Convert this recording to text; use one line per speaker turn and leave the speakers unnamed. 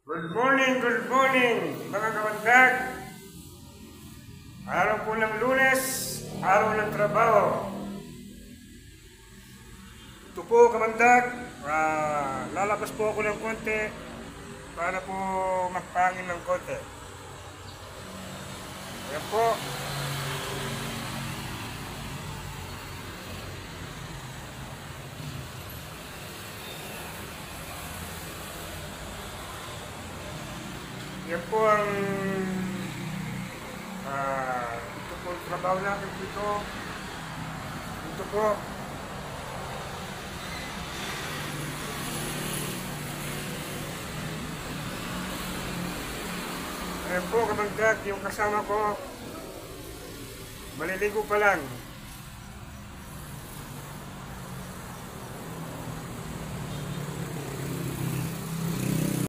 Good morning mga kamandag. Araw po ng Lunes, araw ng trabaho. Ito po kamandag, lalabas po ako ng konti para po magpangin ng konti. Ayan po. Yan po ang ito po ang trabaho natin dito. Ito po. Ayan po kamandag, yung kasama ko maliligo pa lang.